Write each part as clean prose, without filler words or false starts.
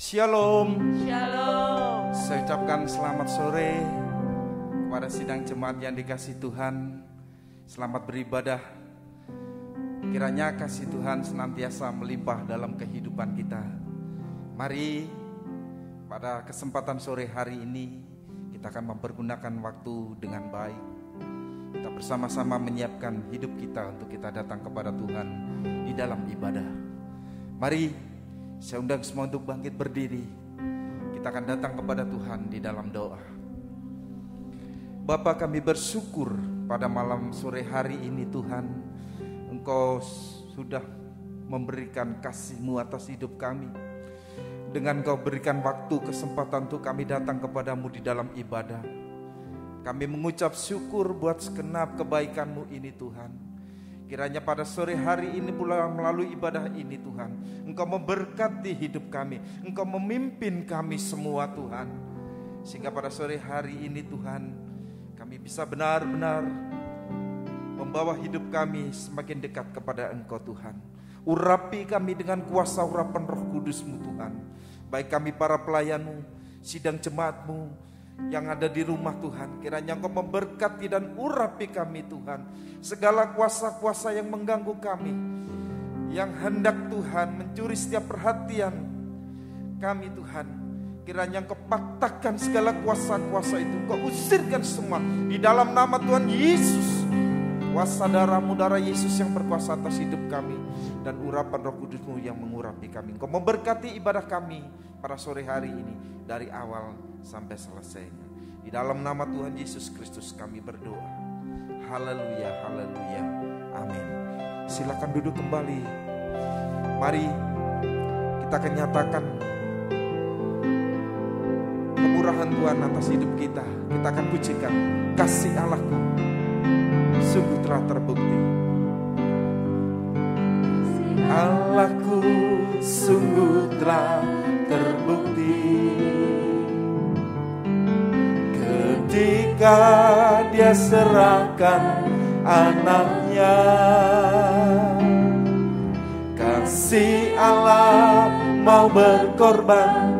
Shalom. Shalom. Saya ucapkan selamat sore kepada sidang jemaat yang dikasihi Tuhan. Selamat beribadah. Kiranya kasih Tuhan senantiasa melimpah dalam kehidupan kita. Mari pada kesempatan sore hari ini kita akan mempergunakan waktu dengan baik. Kita bersama-sama menyiapkan hidup kita untuk kita datang kepada Tuhan di dalam ibadah. Mari saya undang semua untuk bangkit berdiri. Kita akan datang kepada Tuhan di dalam doa. Bapa, kami bersyukur pada malam sore hari ini Tuhan, Engkau sudah memberikan kasih-Mu atas hidup kami. Dengan Engkau berikan waktu kesempatan untuk kami datang kepadamu di dalam ibadah. Kami mengucap syukur buat segenap kebaikan-Mu ini Tuhan. Kiranya pada sore hari ini pula melalui ibadah ini Tuhan, Engkau memberkati hidup kami, Engkau memimpin kami semua Tuhan. Sehingga pada sore hari ini Tuhan, kami bisa benar-benar membawa hidup kami semakin dekat kepada Engkau Tuhan. Urapi kami dengan kuasa urapan Roh Kudus-Mu Tuhan. Baik kami para pelayan-Mu, sidang jemaat-Mu yang ada di rumah Tuhan, kiranya Engkau memberkati dan urapi kami Tuhan. Segala kuasa-kuasa yang mengganggu kami, yang hendak Tuhan mencuri setiap perhatian kami Tuhan, kiranya Engkau patahkan segala kuasa-kuasa itu, Engkau usirkan semua di dalam nama Tuhan Yesus. Kuasa darah-Mu, darah Yesus yang berkuasa atas hidup kami, dan urapan Roh Kudus-Mu yang mengurapi kami. Engkau memberkati ibadah kami pada sore hari ini dari awal sampai selesainya. Di dalam nama Tuhan Yesus Kristus kami berdoa. Haleluya, haleluya, amin. Silakan duduk kembali. Mari kita akan nyatakan kemurahan Tuhan atas hidup kita. Kita akan pujikan kasih Allahku sungguh telah terbukti. Allahku sungguh telah terbukti. Ketika Dia serahkan anaknya, kasih Allah mau berkorban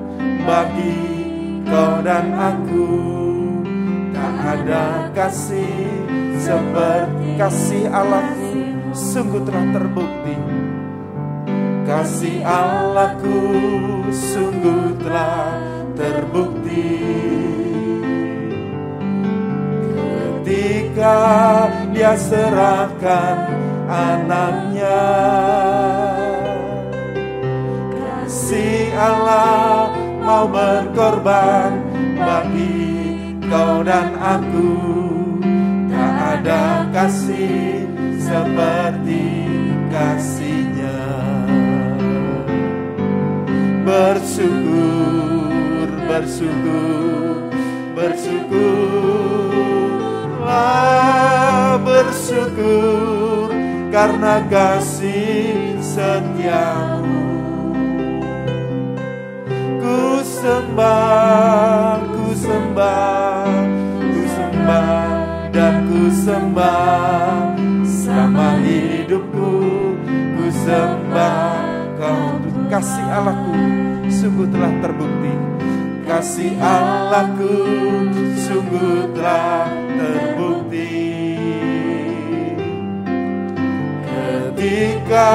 bagi kau dan aku. Tak ada kasih seperti kasih Allahku sungguh telah terbukti. Kasih Allahku sungguh telah terbukti. Ketika Dia serahkan anaknya, kasih Allah mau berkorban bagi kau dan aku. Tak ada kasih seperti kasih-Nya. Bersyukur, bersyukur, bersyukurlah, bersyukur karena kasih setia-Mu. Ku sembah, ku sembah, ku sembah dan ku sembah selama hidupku. Ku sembah Kau. Kasih Allahku sungguh telah terbukti. Kasih Allahku sungguh telah terbukti. Ketika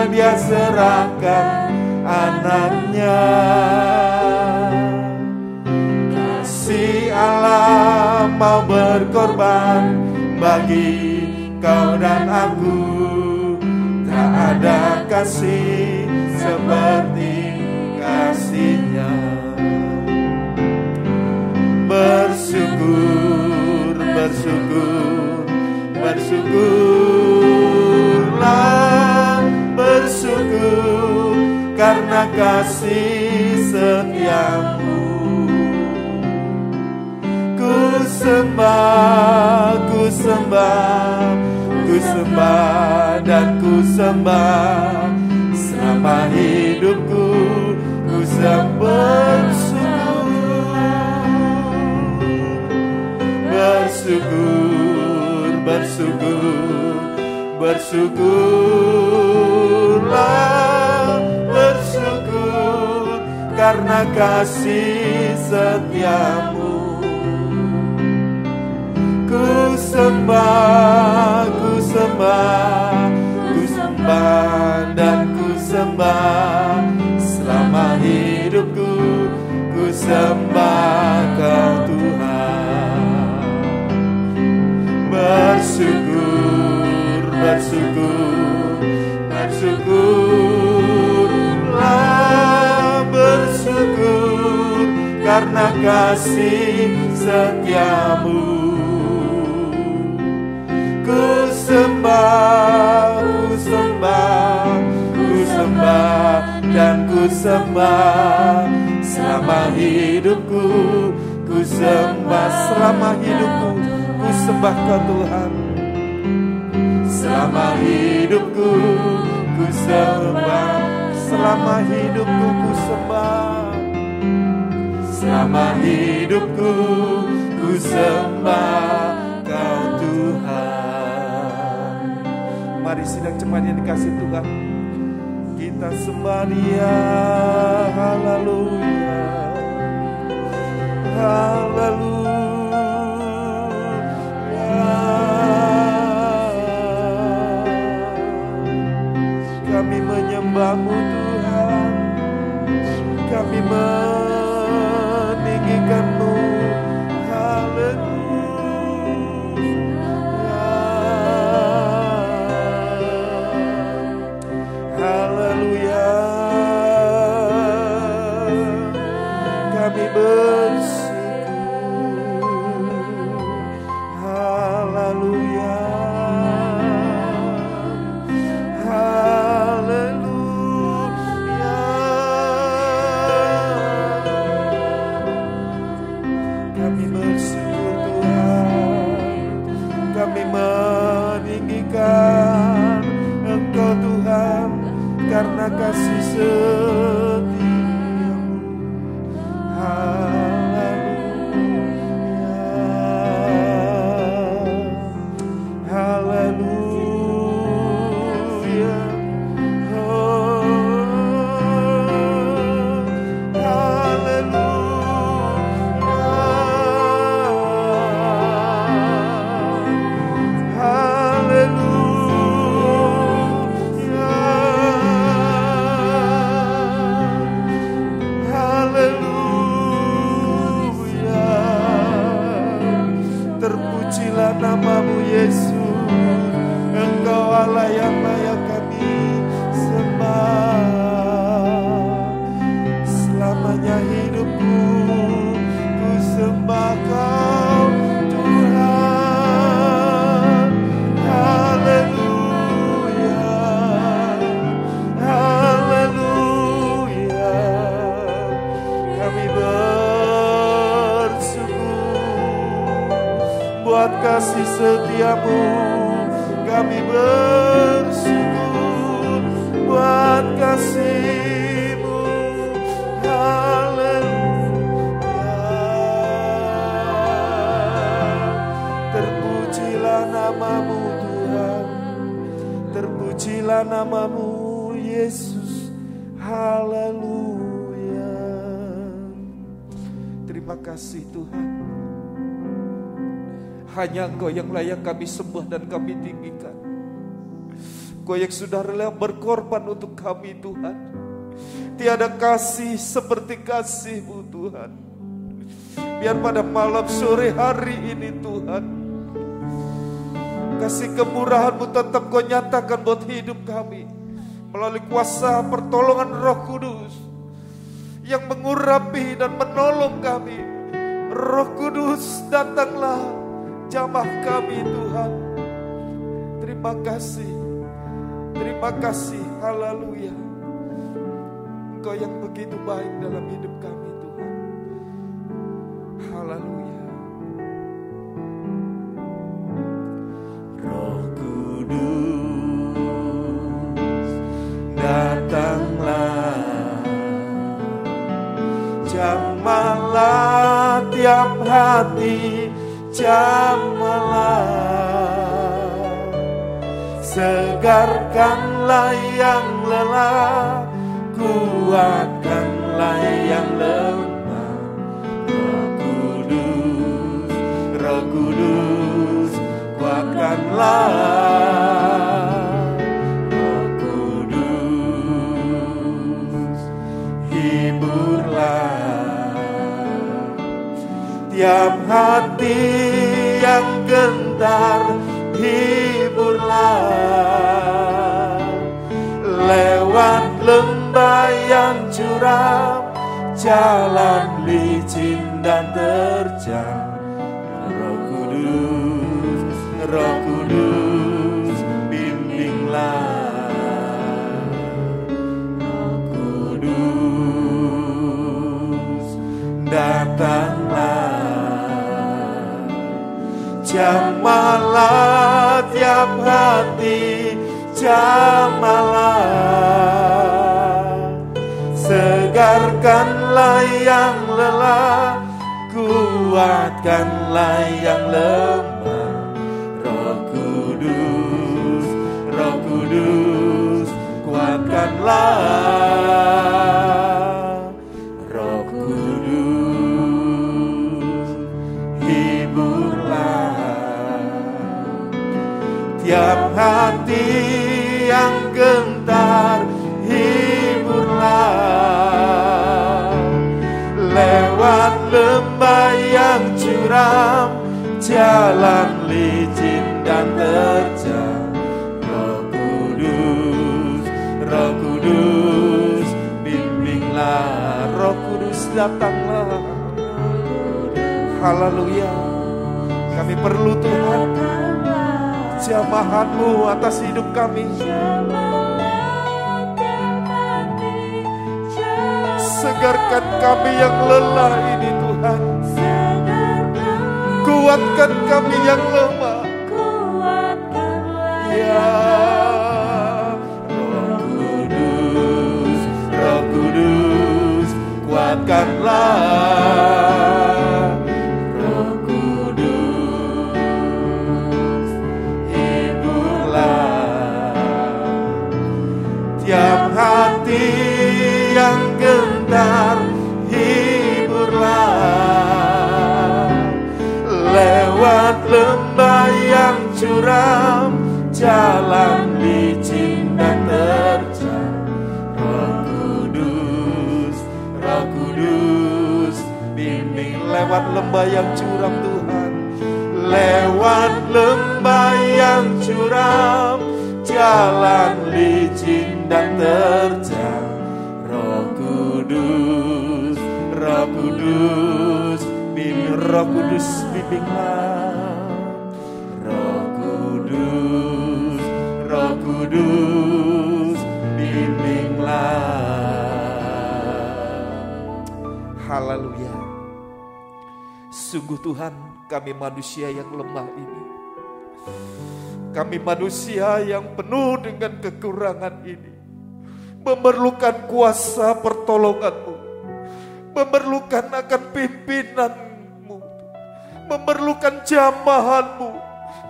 Dia serahkan anaknya, kasih Allah mau berkorban bagi kau dan aku. Tak ada kasih seperti kasih-Nya. Bersyukur, bersyukur, bersyukurlah, bersyukur karena kasih setia-Mu. Ku sembah, ku sembah, ku sembah dan ku sembah selama hidupku. Ku bersyukur, bersyukur, bersyukur, bersyukurlah, bersyukur karena kasih setiamu. Ku sembah, ku sembah, ku sembah dan ku sembah selama hidupku. Ku sembah Kau Tuhan. Bersyukur, bersyukur, bersyukurlah, bersyukur karena kasih setiamu. Ku sembah, ku sembah, ku sembah dan ku sembah selama hidupku. Ku sembah selama hidupku, ku sembah Kau Tuhan. Selama hidupku ku sembah, selama hidupku ku sembah, selama hidupku ku sembah Kau Tuhan. Mari sidang jemaat yang dikasih Tuhan, kita sembah Dia. Haleluya, haleluya. Kami menyembah-Mu Tuhan, kami meninggikan-Mu. Haleluya, haleluya. Kami bersyukur. Haleluya, kami bersyukur Tuhan, kami meninggikan Engkau Tuhan karena kasih setiamu. Haleluya, haleluya. Terpujilah nama-Mu Yesus, Engkau Allah yang layak kami sembah. Selamanya hidupku ku sembah Kau Tuhan. Haleluya, haleluya. Kami buat kasih setiamu, kami bersyukur buat kasih-Mu. Haleluya, terpujilah nama-Mu Tuhan, terpujilah nama-Mu Yesus. Haleluya. terima kasih Tuhan. Hanya Engkau yang layak kami sembah dan kami tinggikan. Engkau yang sudah rela berkorban untuk kami Tuhan. Tiada kasih seperti kasih-Mu Tuhan. Biar pada malam sore hari ini Tuhan, kasih kemurahan-Mu tetap Kau nyatakan buat hidup kami. Melalui kuasa pertolongan Roh Kudus yang mengurapi dan menolong kami. Roh Kudus datanglah, jamah kami Tuhan. Terima kasih, terima kasih, haleluya. Engkau yang begitu baik dalam hidup kami Tuhan. Haleluya. Roh Kudus datanglah, jamahlah tiap hati, jamahlah, segarkanlah yang lelah, kuatkanlah yang lemah. Roh Kudus, kuatkanlah. Roh Kudus, hiburlah tiap hati yang gentar, hiburlah lewat lembah yang curam, jalan licin dan terjal. Roh Kudus, bimbinglah. Roh Kudus, datanglah. Jamahlah tiap hati, jamahlah. Segarkanlah yang lelah, kuatkanlah yang lemah. Roh Kudus, kuatkanlah. Roh Kudus, hiburlah tiap hati yang gentar, hiburlah lewat lembah yang curam, jalan licin dan terjal. Roh Kudus, bimbinglah. Roh Kudus, datanglah. Haleluya. Kami perlu Tuhan jamahan-Mu atas hidup kami. Segarkan kami yang lelah ini Tuhan. Kuatkan kami yang lemah. Ya Roh Kudus, kuatkanlah. Roh Kudus, hiburlah tiap hati yang gentar, hiburlah lewat lembah yang curam, jalan licin dan terjal. Roh Kudus, bimbing lewat lembah yang curam Tuhan. Lewat lembah yang curam, jalan licin dan terjal. Roh Kudus, Roh Kudus, bimbing. Roh Kudus, bimbinglah. Roh Kudus, Roh Kudus, bimbinglah. Haleluya. Sungguh Tuhan, kami manusia yang lemah ini. Kami manusia yang penuh dengan kekurangan ini. Memerlukan kuasa pertolongan-Mu. Memerlukan akan pimpinanmu, memerlukan jamahan-Mu,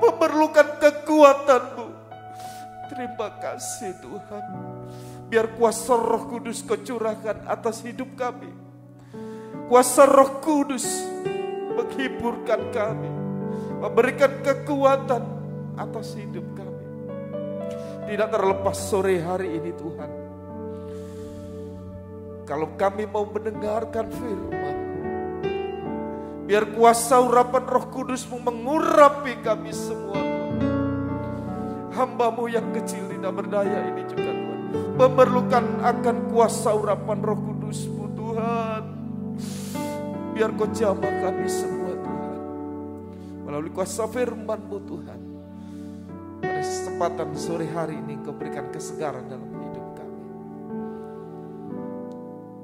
memerlukan kekuatan-Mu. Terima kasih Tuhan. Biar kuasa Roh Kudus Kau curahkan atas hidup kami. Kuasa Roh Kudus menghiburkan kami, memberikan kekuatan atas hidup kami. Tidak terlepas sore hari ini Tuhan, kalau kami mau mendengarkan firman, biar kuasa urapan Roh Kudus-Mu mengurapi kami semua Tuhan. Hamba-Mu yang kecil tidak berdaya ini juga Tuhan, memerlukan akan kuasa urapan Roh Kudus-Mu Tuhan. Biar Kau jamah kami semua Tuhan, melalui kuasa firman-Mu Tuhan. Pada kesempatan sore hari ini Kau berikan kesegaran dalam hidup kami.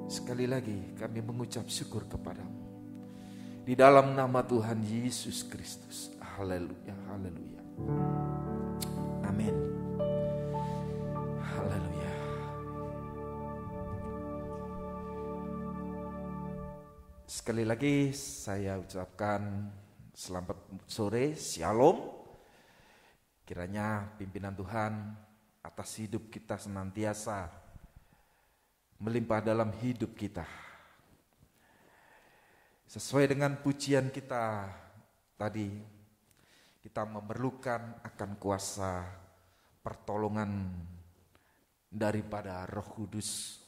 Sekali lagi kami mengucap syukur kepadamu. Di dalam nama Tuhan Yesus Kristus. Haleluya, haleluya. Amin. Haleluya. Sekali lagi saya ucapkan selamat sore, shalom. Kiranya pimpinan Tuhan atas hidup kita senantiasa melimpah dalam hidup kita. Sesuai dengan pujian kita tadi, kita memerlukan akan kuasa pertolongan daripada Roh Kudus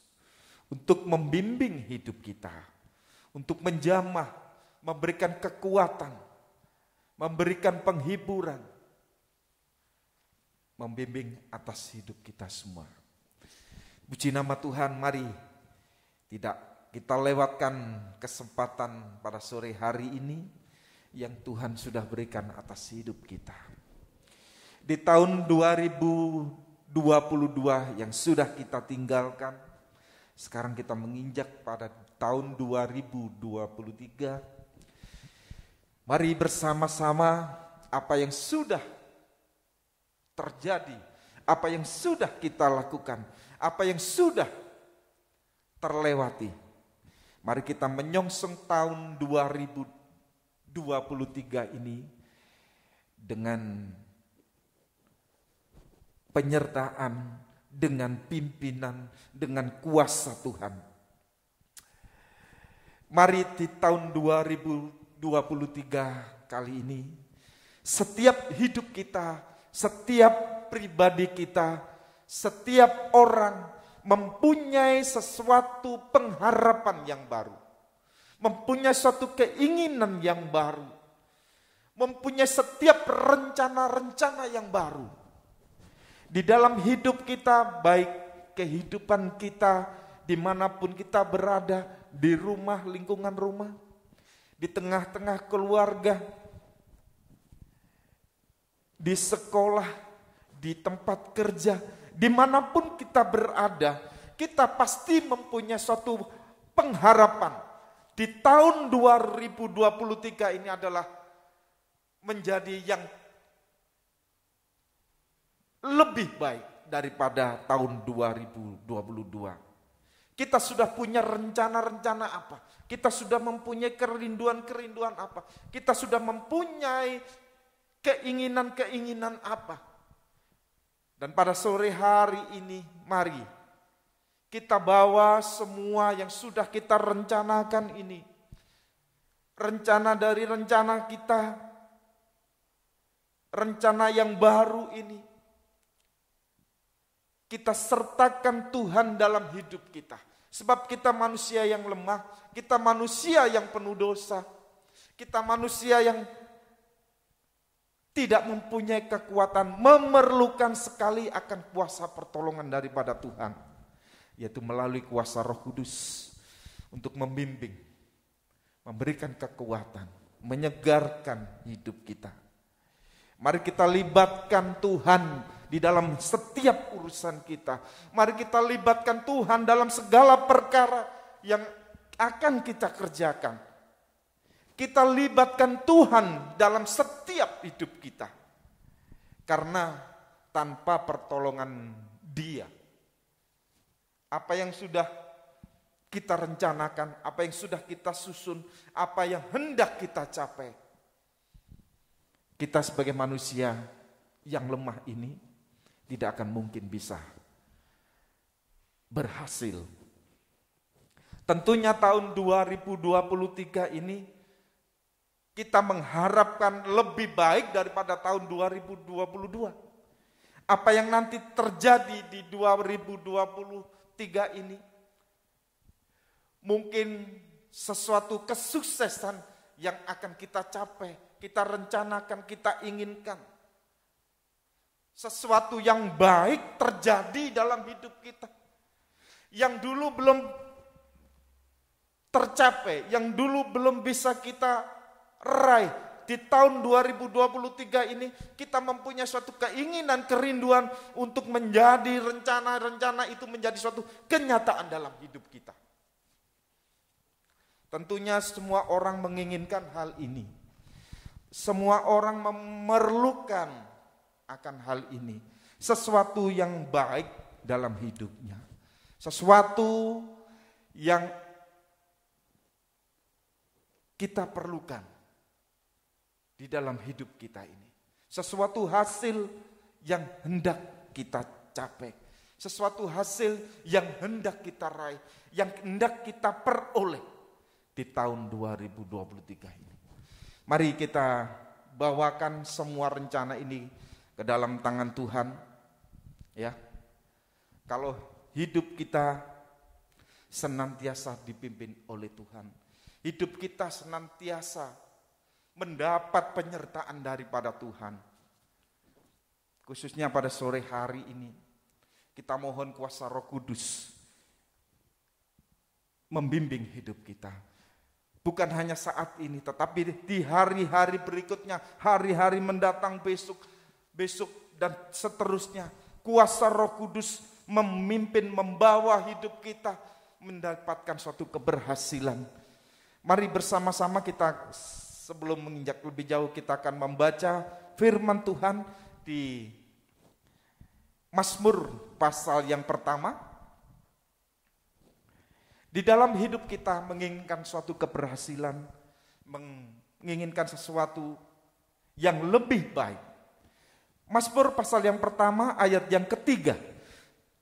untuk membimbing hidup kita, untuk menjamah, memberikan kekuatan, memberikan penghiburan, membimbing atas hidup kita semua. Puji nama Tuhan, mari tidak kita lewatkan kesempatan pada sore hari ini yang Tuhan sudah berikan atas hidup kita. Di tahun 2022 yang sudah kita tinggalkan, sekarang kita menginjak pada tahun 2023. Mari bersama-sama apa yang sudah terjadi, apa yang sudah kita lakukan, apa yang sudah terlewati. Mari kita menyongsong tahun 2023 ini dengan penyertaan, dengan pimpinan, dengan kuasa Tuhan. Mari di tahun 2023 kali ini, setiap hidup kita, setiap pribadi kita, setiap orang mempunyai sesuatu pengharapan yang baru, mempunyai suatu keinginan yang baru, mempunyai setiap rencana-rencana yang baru. Di dalam hidup kita, baik kehidupan kita dimanapun kita berada, di rumah, lingkungan rumah, di tengah-tengah keluarga, di sekolah, di tempat kerja, dimanapun kita berada, kita pasti mempunyai suatu pengharapan. Di tahun 2023 ini adalah menjadi yang lebih baik daripada tahun 2022. Kita sudah punya rencana-rencana apa? Kita sudah mempunyai kerinduan-kerinduan apa? Kita sudah mempunyai keinginan-keinginan apa? Dan pada sore hari ini, mari kita bawa semua yang sudah kita rencanakan ini. Rencana dari rencana kita, rencana yang baru ini, kita sertakan Tuhan dalam hidup kita. Sebab kita manusia yang lemah, kita manusia yang penuh dosa, kita manusia yang tidak mempunyai kekuatan, memerlukan sekali akan kuasa pertolongan daripada Tuhan, yaitu melalui kuasa Roh Kudus untuk membimbing, memberikan kekuatan, menyegarkan hidup kita. Mari kita libatkan Tuhan di dalam setiap urusan kita. Mari kita libatkan Tuhan dalam segala perkara yang akan kita kerjakan. Kita libatkan Tuhan dalam setiap hidup kita. Karena tanpa pertolongan Dia, apa yang sudah kita rencanakan, apa yang sudah kita susun, apa yang hendak kita capai, kita sebagai manusia yang lemah ini tidak akan mungkin bisa berhasil. Tentunya tahun 2023 ini kita mengharapkan lebih baik daripada tahun 2022. Apa yang nanti terjadi di 2023 ini mungkin sesuatu kesuksesan yang akan kita capai, kita rencanakan, kita inginkan. Sesuatu yang baik terjadi dalam hidup kita. Yang dulu belum tercapai, yang dulu belum bisa kita raih. Di tahun 2023 ini kita mempunyai suatu keinginan, kerinduan untuk menjadi rencana-rencana itu menjadi suatu kenyataan dalam hidup kita. Tentunya semua orang menginginkan hal ini. Semua orang memerlukan akan hal ini. Sesuatu yang baik dalam hidupnya. Sesuatu yang kita perlukan di dalam hidup kita ini. Sesuatu hasil yang hendak kita capai. sesuatu hasil yang hendak kita raih, yang hendak kita peroleh di tahun 2023 ini. Mari kita bawakan semua rencana ini ke dalam tangan Tuhan. Ya. Kalau hidup kita senantiasa dipimpin oleh Tuhan, hidup kita senantiasa mendapat penyertaan daripada Tuhan. Khususnya pada sore hari ini, kita mohon kuasa Roh Kudus membimbing hidup kita. Bukan hanya saat ini, tetapi di hari-hari berikutnya, hari-hari mendatang, besok dan seterusnya. Kuasa Roh Kudus memimpin, membawa hidup kita mendapatkan suatu keberhasilan. Mari bersama-sama kita, sebelum menginjak lebih jauh, kita akan membaca firman Tuhan di Mazmur pasal yang pertama. Di dalam hidup kita menginginkan suatu keberhasilan, menginginkan sesuatu yang lebih baik. Mazmur pasal yang pertama ayat yang ketiga.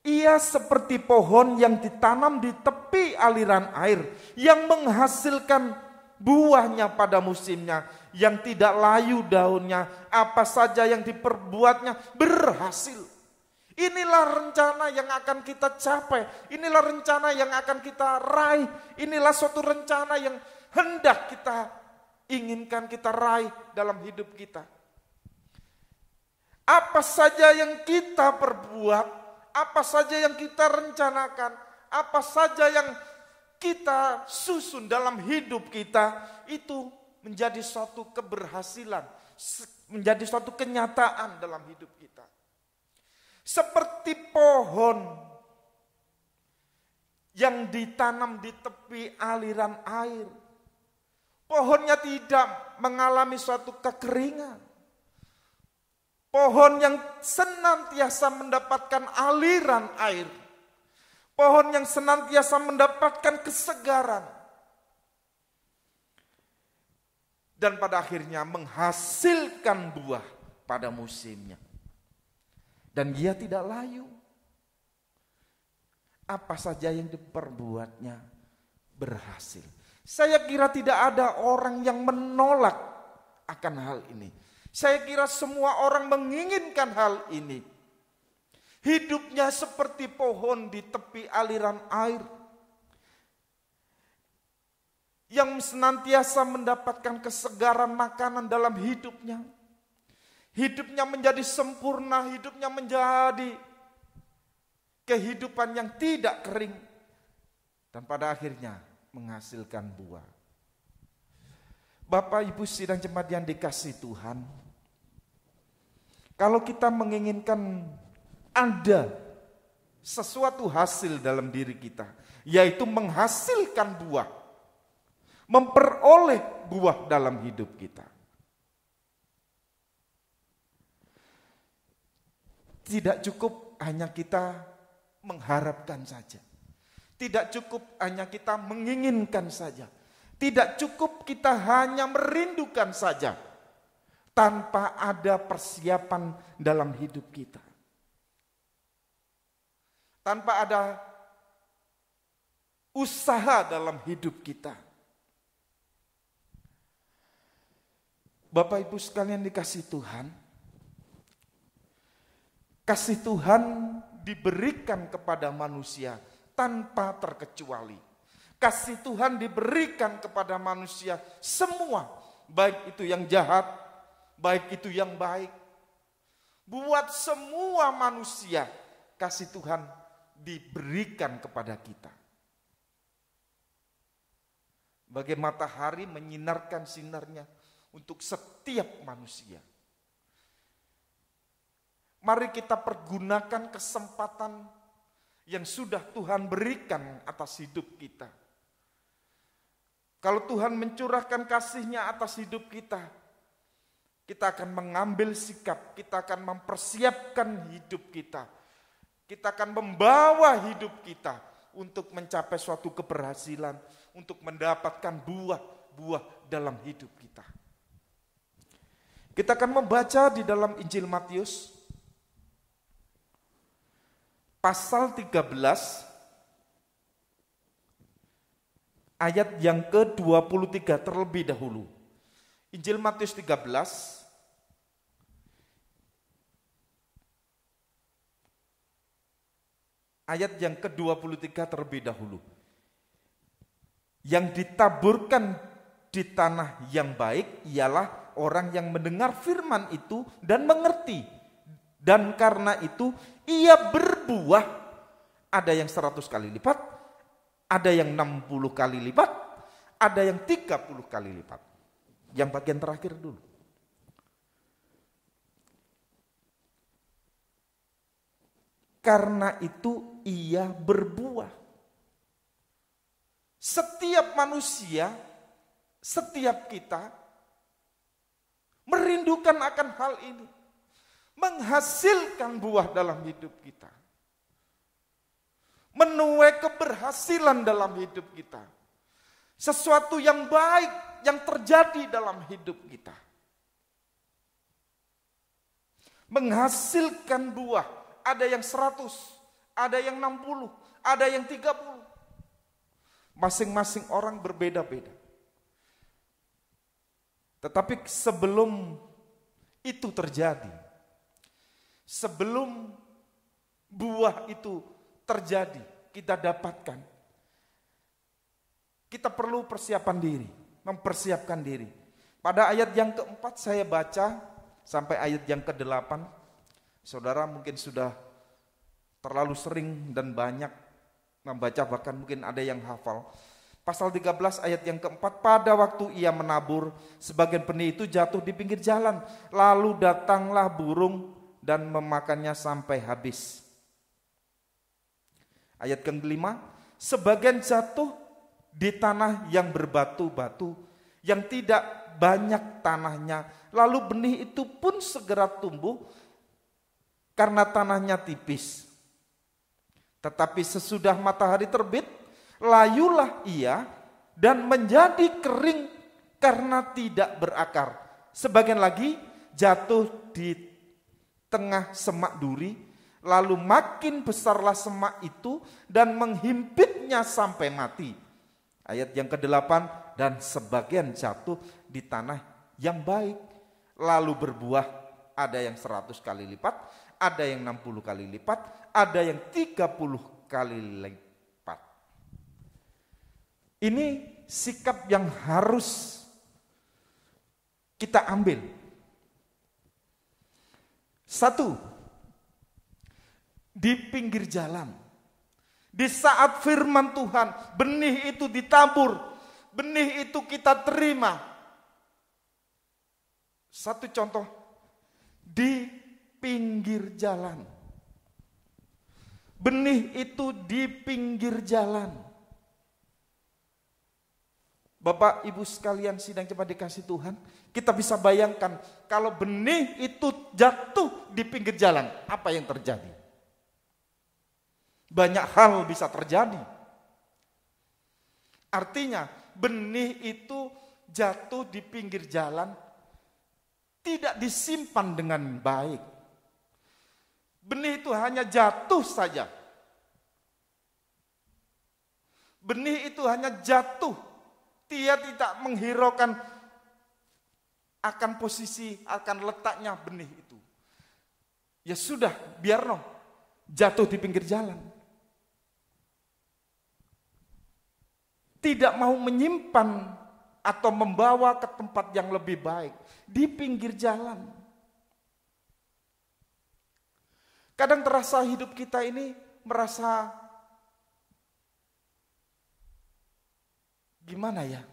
Ia seperti pohon yang ditanam di tepi aliran air, yang menghasilkan buahnya pada musimnya, yang tidak layu daunnya, apa saja yang diperbuatnya berhasil. Inilah rencana yang akan kita capai, inilah rencana yang akan kita raih, inilah suatu rencana yang hendak kita inginkan, kita raih dalam hidup kita. Apa saja yang kita perbuat, apa saja yang kita rencanakan, apa saja yang kita susun dalam hidup kita, itu menjadi suatu keberhasilan, menjadi suatu kenyataan dalam hidup kita. Seperti pohon yang ditanam di tepi aliran air. Pohonnya tidak mengalami suatu kekeringan. Pohon yang senantiasa mendapatkan aliran air. Pohon yang senantiasa mendapatkan kesegaran. Dan pada akhirnya menghasilkan buah pada musimnya. Dan dia tidak layu. Apa saja yang diperbuatnya berhasil. Saya kira tidak ada orang yang menolak akan hal ini. Saya kira semua orang menginginkan hal ini. Hidupnya seperti pohon di tepi aliran air, yang senantiasa mendapatkan kesegaran makanan dalam hidupnya. Hidupnya menjadi sempurna, hidupnya menjadi kehidupan yang tidak kering. Dan pada akhirnya menghasilkan buah. Bapak, Ibu, sidang jemaat yang dikasihi Tuhan. Kalau kita menginginkan ada sesuatu hasil dalam diri kita, yaitu menghasilkan buah, memperoleh buah dalam hidup kita. Tidak cukup hanya kita mengharapkan saja. Tidak cukup hanya kita menginginkan saja. Tidak cukup kita hanya merindukan saja. Tanpa ada persiapan dalam hidup kita. Tanpa ada usaha dalam hidup kita. Bapak Ibu sekalian dikasihi Tuhan. Kasih Tuhan diberikan kepada manusia tanpa terkecuali. Kasih Tuhan diberikan kepada manusia semua, baik itu yang jahat, baik itu yang baik. Buat semua manusia, kasih Tuhan diberikan kepada kita. Bagai matahari menyinarkan sinarnya untuk setiap manusia. Mari kita pergunakan kesempatan yang sudah Tuhan berikan atas hidup kita. Kalau Tuhan mencurahkan kasih-Nya atas hidup kita, kita akan mengambil sikap, kita akan mempersiapkan hidup kita. Kita akan membawa hidup kita untuk mencapai suatu keberhasilan, untuk mendapatkan buah-buah dalam hidup kita. Kita akan membaca di dalam Injil Matius pasal 13 ayat yang ke-23 terlebih dahulu. Injil Matius 13 ayat yang ke-23 terlebih dahulu. Yang ditaburkan di tanah yang baik ialah orang yang mendengar firman itu dan mengerti. Dan karena itu ia berbuah, ada yang 100 kali lipat, ada yang 60 kali lipat, ada yang 30 kali lipat. Yang bagian terakhir dulu. Karena itu ia berbuah. Setiap manusia, setiap kita merindukan akan hal ini. Menghasilkan buah dalam hidup kita. Menuai keberhasilan dalam hidup kita. Sesuatu yang baik yang terjadi dalam hidup kita. Menghasilkan buah. Ada yang 100, ada yang 60, ada yang 30. Masing-masing orang berbeda-beda. Tetapi sebelum itu terjadi, sebelum buah itu terjadi, kita dapatkan, kita perlu persiapan diri, mempersiapkan diri. Pada ayat yang keempat saya baca sampai ayat yang ke-8, saudara mungkin sudah terlalu sering dan banyak membaca, bahkan mungkin ada yang hafal. Pasal 13 ayat yang keempat, pada waktu ia menabur, sebagian benih itu jatuh di pinggir jalan. Lalu datanglah burung dan memakannya sampai habis. Ayat kelima, sebagian jatuh di tanah yang berbatu-batu, yang tidak banyak tanahnya. Lalu benih itu pun segera tumbuh karena tanahnya tipis. Tetapi sesudah matahari terbit, layulah ia dan menjadi kering karena tidak berakar. Sebagian lagi jatuh di tengah semak duri, lalu makin besarlah semak itu dan menghimpitnya sampai mati. Ayat yang ke-8, dan sebagian jatuh di tanah yang baik, lalu berbuah, ada yang 100 kali lipat, ada yang 60 kali lipat, ada yang 30 kali lipat. Ini sikap yang harus kita ambil. Satu, di pinggir jalan, di saat firman Tuhan, benih itu ditabur, benih itu kita terima. Satu contoh, di pinggir jalan. Benih itu di pinggir jalan. Bapak Ibu sekalian sidang cepat dikasih Tuhan, kita bisa bayangkan kalau benih itu jatuh di pinggir jalan, apa yang terjadi? Banyak hal bisa terjadi. Artinya benih itu jatuh di pinggir jalan, tidak disimpan dengan baik. Benih itu hanya jatuh saja. Benih itu hanya jatuh. Dia tidak menghiraukan akan posisi, akan letaknya benih itu. Ya sudah, biar jatuh di pinggir jalan. Tidak mau menyimpan atau membawa ke tempat yang lebih baik. Di pinggir jalan. Kadang terasa hidup kita ini merasa gimana ya?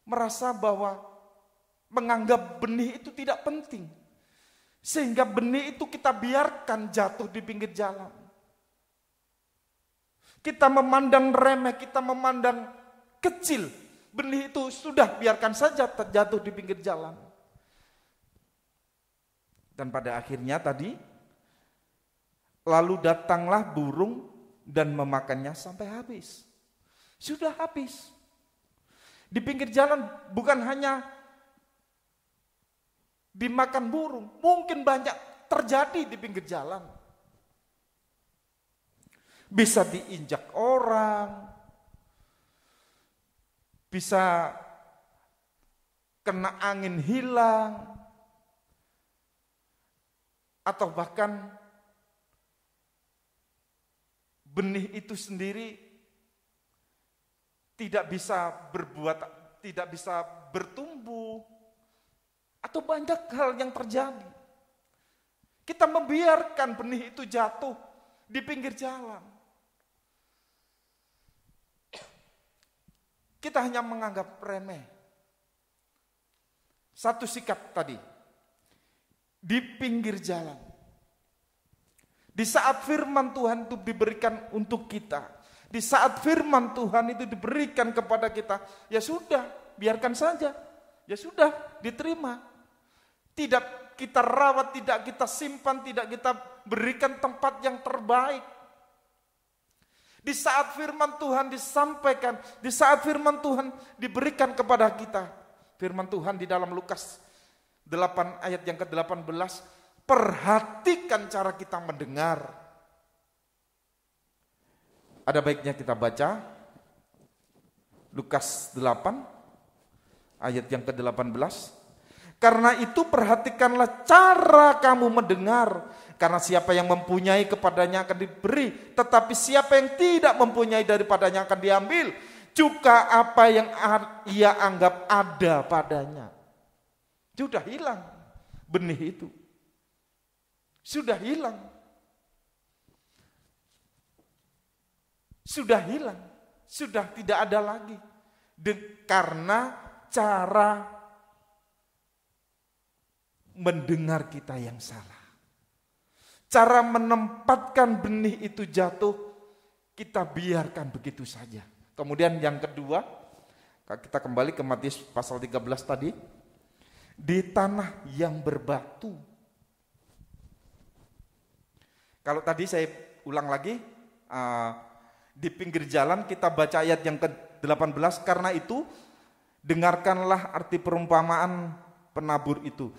Merasa bahwa menganggap benih itu tidak penting. Sehingga benih itu kita biarkan jatuh di pinggir jalan. Kita memandang remeh, kita memandang kecil. Benih itu sudah biarkan saja terjatuh di pinggir jalan. Dan pada akhirnya tadi, lalu datanglah burung dan memakannya sampai habis. Sudah habis. Di pinggir jalan bukan hanya dimakan burung, mungkin banyak terjadi di pinggir jalan. bisa diinjak orang, bisa kena angin hilang, atau bahkan benih itu sendiri tidak bisa berbuat, tidak bisa bertumbuh, atau banyak hal yang terjadi. Kita membiarkan benih itu jatuh di pinggir jalan. Kita hanya menganggap remeh. Satu sikap tadi, di pinggir jalan. Di saat firman Tuhan itu diberikan untuk kita, di saat firman Tuhan itu diberikan kepada kita, ya sudah, biarkan saja. Ya sudah, diterima. Tidak kita rawat, tidak kita simpan, tidak kita berikan tempat yang terbaik. Di saat firman Tuhan disampaikan, di saat firman Tuhan diberikan kepada kita. Firman Tuhan di dalam Lukas 8 ayat yang ke-18, perhatikan cara kita mendengar. Ada baiknya kita baca Lukas 8 ayat yang ke-18. Karena itu perhatikanlah cara kamu mendengar. Karena siapa yang mempunyai kepadanya akan diberi, tetapi siapa yang tidak mempunyai daripadanya akan diambil juga apa yang ia anggap ada padanya. Sudah hilang benih itu. Sudah hilang. Sudah hilang. Sudah tidak ada lagi. Karena cara mendengar kita yang salah. Cara menempatkan benih itu jatuh, kita biarkan begitu saja. Kemudian yang kedua, kita kembali ke Matius pasal 13 tadi. Di tanah yang berbatu. Kalau tadi saya ulang lagi, di pinggir jalan kita baca ayat yang ke-18. Karena itu, dengarkanlah arti perumpamaan penabur itu.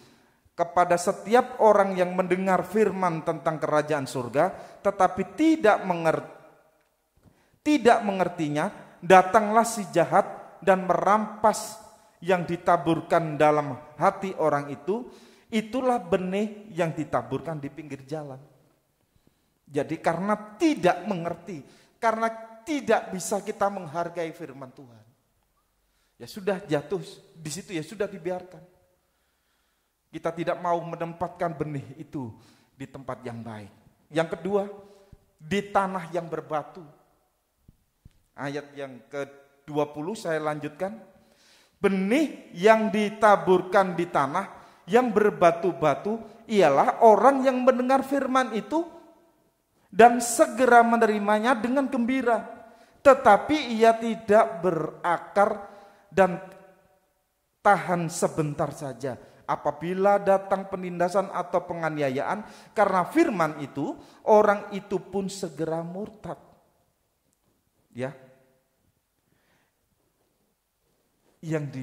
Kepada setiap orang yang mendengar firman tentang kerajaan surga, tetapi tidak mengertinya, datanglah si jahat dan merampas yang ditaburkan dalam hati orang itu. Itulah benih yang ditaburkan di pinggir jalan. Jadi karena tidak mengerti, karena tidak bisa kita menghargai firman Tuhan, ya sudah jatuh di situ, ya sudah dibiarkan. Kita tidak mau menempatkan benih itu di tempat yang baik. Yang kedua, di tanah yang berbatu. Ayat yang ke-20 saya lanjutkan. Benih yang ditaburkan di tanah yang berbatu-batu ialah orang yang mendengar firman itu dan segera menerimanya dengan gembira. Tetapi ia tidak berakar dan tahan sebentar saja. Apabila datang penindasan atau penganiayaan karena firman itu, orang itu pun segera murtad. Ya. Yang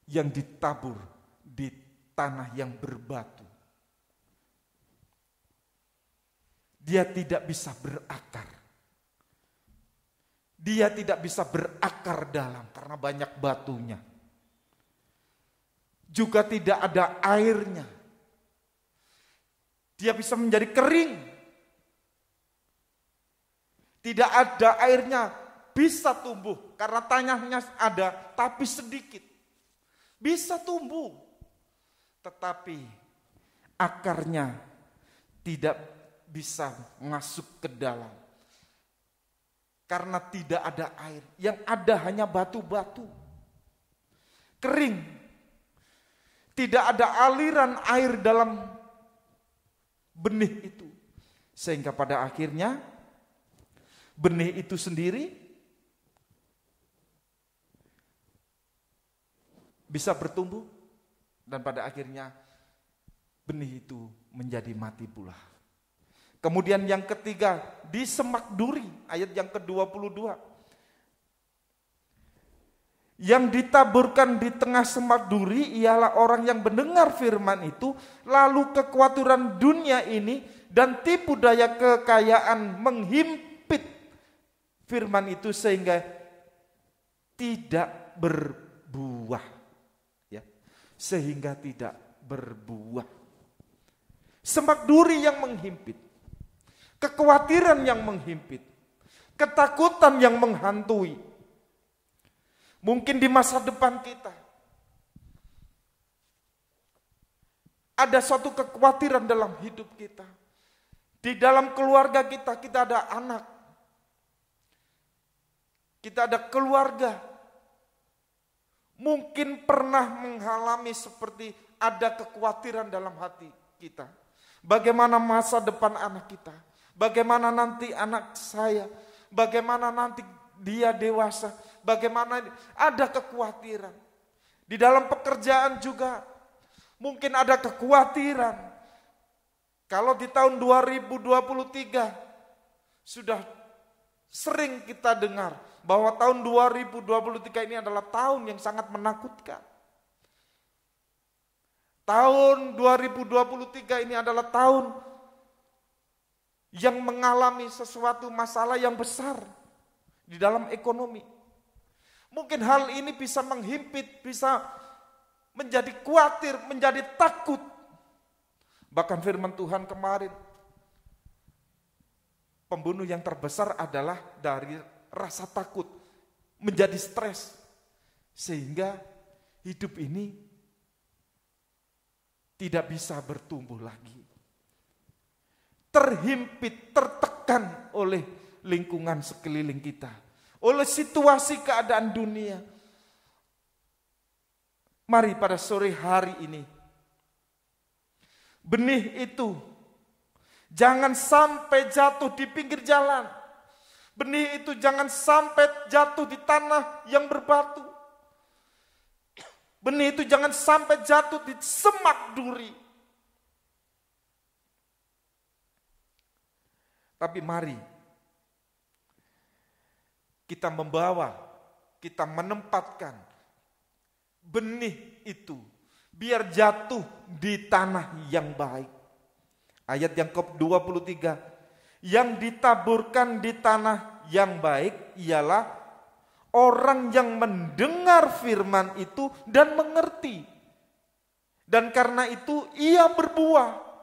ditabur di tanah yang berbatu. Dia tidak bisa berakar. Dia tidak bisa berakar dalam karena banyak batunya. Juga tidak ada airnya. Dia bisa menjadi kering. Tidak ada airnya, bisa tumbuh karena tanahnya ada tapi sedikit. Bisa tumbuh. Tetapi akarnya tidak bisa masuk ke dalam. Karena tidak ada air, yang ada hanya batu-batu. Kering. Tidak ada aliran air dalam benih itu. Sehingga pada akhirnya benih itu sendiri bisa bertumbuh. Dan pada akhirnya benih itu menjadi mati pula. Kemudian yang ketiga, di semak duri, ayat yang ke-22. Yang ditaburkan di tengah semak duri ialah orang yang mendengar firman itu, lalu kekhawatiran dunia ini dan tipu daya kekayaan menghimpit firman itu sehingga tidak berbuah. Ya, sehingga tidak berbuah. Semak duri yang menghimpit, kekhawatiran yang menghimpit, ketakutan yang menghantui. Mungkin di masa depan kita ada suatu kekhawatiran dalam hidup kita. Di dalam keluarga kita, kita ada anak. Kita ada keluarga. Mungkin pernah mengalami seperti ada kekhawatiran dalam hati kita. Bagaimana masa depan anak kita? Bagaimana nanti anak saya? Bagaimana nanti dia dewasa? Bagaimana ada kekhawatiran. Di dalam pekerjaan juga mungkin ada kekhawatiran. Kalau di tahun 2023 sudah sering kita dengar bahwa tahun 2023 ini adalah tahun yang sangat menakutkan. Tahun 2023 ini adalah tahun yang mengalami sesuatu masalah yang besar di dalam ekonomi. Mungkin hal ini bisa menghimpit, bisa menjadi khawatir, menjadi takut. Bahkan firman Tuhan kemarin, pembunuh yang terbesar adalah dari rasa takut, menjadi stres. Sehingga hidup ini tidak bisa bertumbuh lagi. Terhimpit, tertekan oleh lingkungan sekeliling kita, oleh situasi keadaan dunia. Mari pada sore hari ini, benih itu jangan sampai jatuh di pinggir jalan. Benih itu jangan sampai jatuh di tanah yang berbatu. Benih itu jangan sampai jatuh di semak duri. Tapi mari kita membawa, kita menempatkan benih itu biar jatuh di tanah yang baik. Ayat yang ke-23, yang ditaburkan di tanah yang baik ialah orang yang mendengar firman itu dan mengerti. Dan karena itu ia berbuah.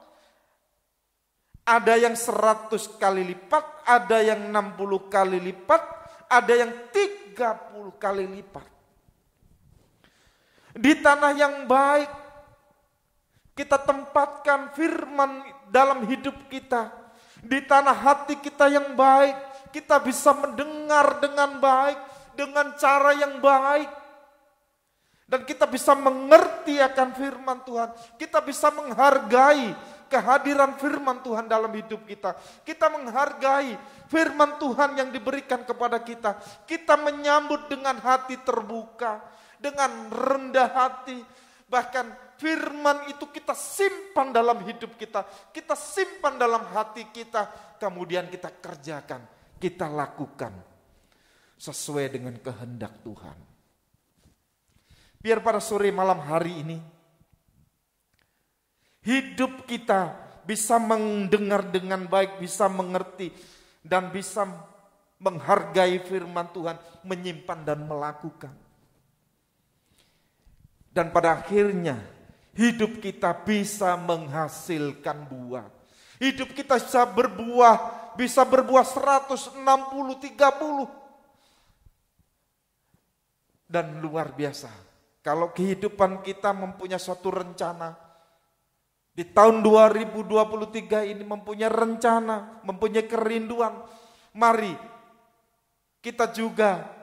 Ada yang 100 kali lipat, ada yang 60 kali lipat, ada yang 30 kali lipat. Di tanah yang baik, kita tempatkan firman dalam hidup kita. Di tanah hati kita yang baik, kita bisa mendengar dengan baik, dengan cara yang baik. Dan kita bisa mengerti akan firman Tuhan. Kita bisa menghargai kehadiran firman Tuhan dalam hidup kita. Kita menghargai firman Tuhan yang diberikan kepada kita. Kita menyambut dengan hati terbuka, dengan rendah hati. Bahkan firman itu kita simpan dalam hidup kita. Kita simpan dalam hati kita. Kemudian kita kerjakan, kita lakukan sesuai dengan kehendak Tuhan. Biar pada sore malam hari ini hidup kita bisa mendengar dengan baik, bisa mengerti, dan bisa menghargai firman Tuhan, menyimpan dan melakukan. Dan pada akhirnya hidup kita bisa menghasilkan buah. Hidup kita bisa berbuah 160, 30. Dan luar biasa. Kalau kehidupan kita mempunyai suatu rencana, di tahun 2023 ini mempunyai rencana, mempunyai kerinduan, mari kita juga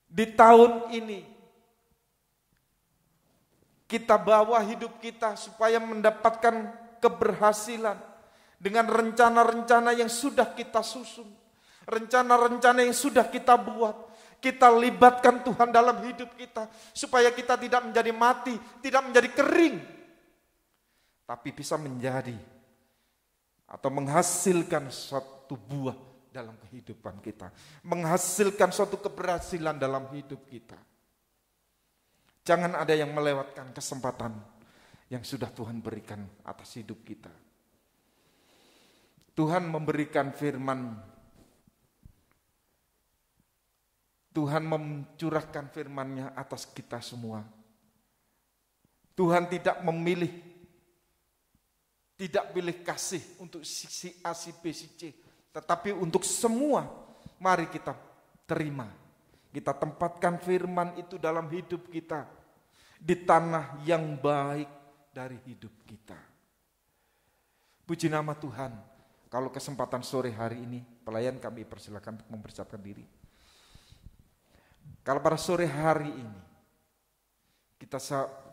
di tahun ini kita bawa hidup kita supaya mendapatkan keberhasilan dengan rencana-rencana yang sudah kita susun, rencana-rencana yang sudah kita buat. Kita libatkan Tuhan dalam hidup kita supaya kita tidak menjadi mati, tidak menjadi kering, tapi bisa menjadi atau menghasilkan suatu buah dalam kehidupan kita, menghasilkan suatu keberhasilan dalam hidup kita. Jangan ada yang melewatkan kesempatan yang sudah Tuhan berikan atas hidup kita. Tuhan memberikan firman, Tuhan mencurahkan firman-Nya atas kita semua. Tuhan tidak memilih, tidak pilih kasih untuk si A, si B, si C, tetapi untuk semua. Mari kita terima, kita tempatkan firman itu dalam hidup kita, di tanah yang baik dari hidup kita. Puji nama Tuhan. Kalau kesempatan sore hari ini, pelayan kami persilakan untuk mempersiapkan diri. Kalau pada sore hari ini, kita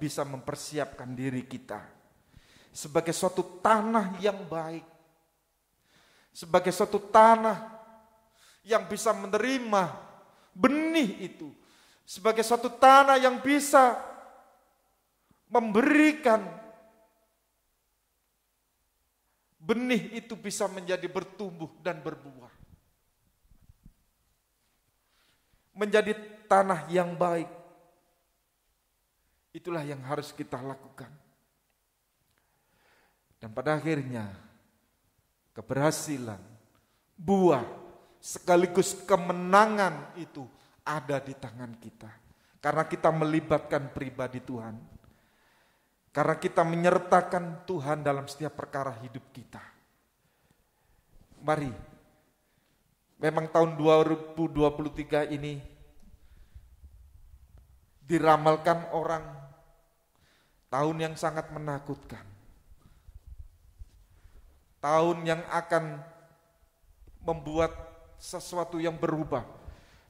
bisa mempersiapkan diri kita sebagai suatu tanah yang baik, sebagai suatu tanah yang bisa menerima benih itu, sebagai suatu tanah yang bisa memberikan benih itu bisa menjadi bertumbuh dan berbuah. Menjadi tanah yang baik. Itulah yang harus kita lakukan. Dan pada akhirnya keberhasilan, buah, sekaligus kemenangan itu ada di tangan kita. Karena kita melibatkan pribadi Tuhan. Karena kita menyertakan Tuhan dalam setiap perkara hidup kita. Mari, memang tahun 2023 ini diramalkan orang tahun yang sangat menakutkan. Tahun yang akan membuat sesuatu yang berubah.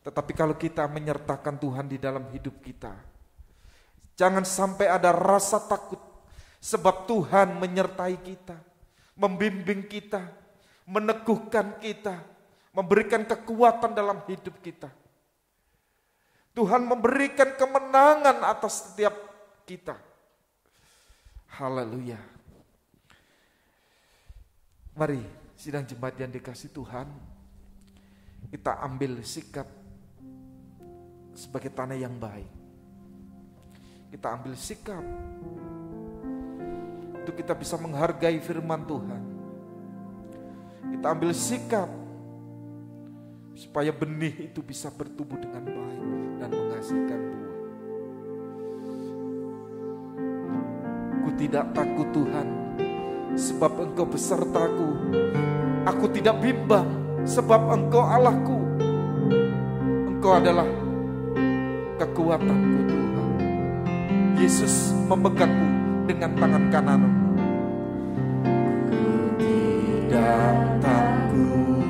Tetapi kalau kita menyertakan Tuhan di dalam hidup kita, jangan sampai ada rasa takut, sebab Tuhan menyertai kita, membimbing kita, meneguhkan kita, memberikan kekuatan dalam hidup kita. Tuhan memberikan kemenangan atas setiap kita. Haleluya. Mari sidang jemaat yang dikasih Tuhan, kita ambil sikap sebagai tanah yang baik. Kita ambil sikap untuk kita bisa menghargai firman Tuhan. Kita ambil sikap supaya benih itu bisa bertumbuh dengan baik dan menghasilkan buah. Ku tidak takut Tuhan, sebab Engkau besertaku. Aku tidak bimbang, sebab Engkau Allahku. Engkau adalah kekuatanku Tuhan. Yesus memegangku dengan tangan kanan-Mu. Ku tidak takut,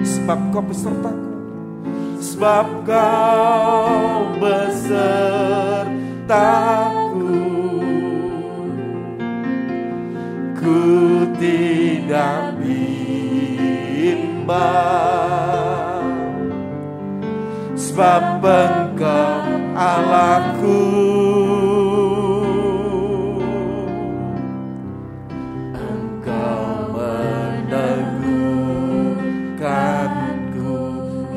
sebab Kau besertaku. Sebab Kau besertaku. Ku tidak bimbang, sebab Engkau Allahku. Engkau meneguhkanku,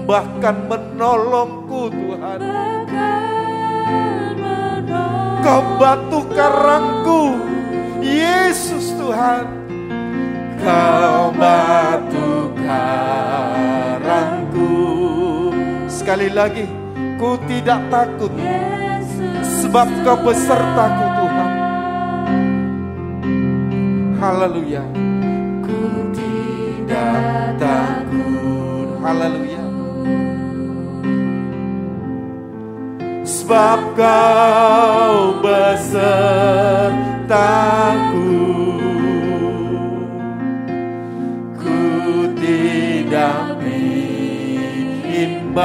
bahkan menolongku Tuhan. Kau batu karangku, Yesus Tuhan. Kau batu karangku. Sekali lagi, ku tidak takut, sebab Kau besertaku Tuhan. Haleluya. Ku tidak takut. Haleluya. Sebab Kau besertaku. Ku tidak bimbang,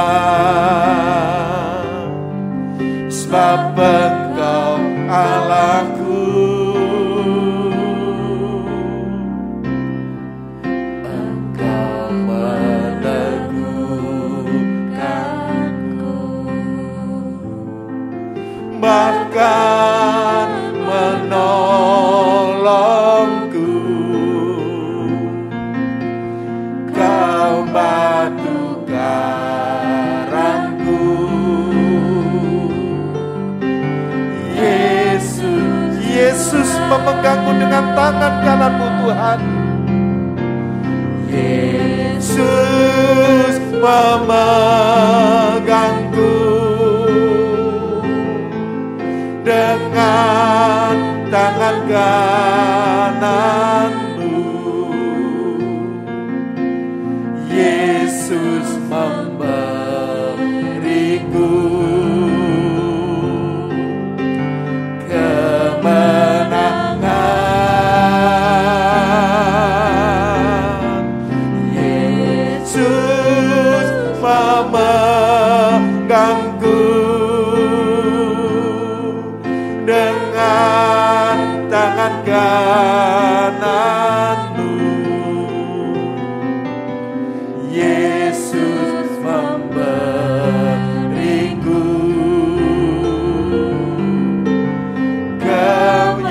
sebab Engkau Allahku. Engkau meneguhkanku, bahkan menolongku. Kau batu karangku, Yesus. memegangku dengan tangan kanan-Mu Tuhan. Yesus memegangku dengan tangan kanan-Mu. Yesus memberiku kemenangan. Yesus memegangku dengan tangan kanan-Mu. Yesus memberiku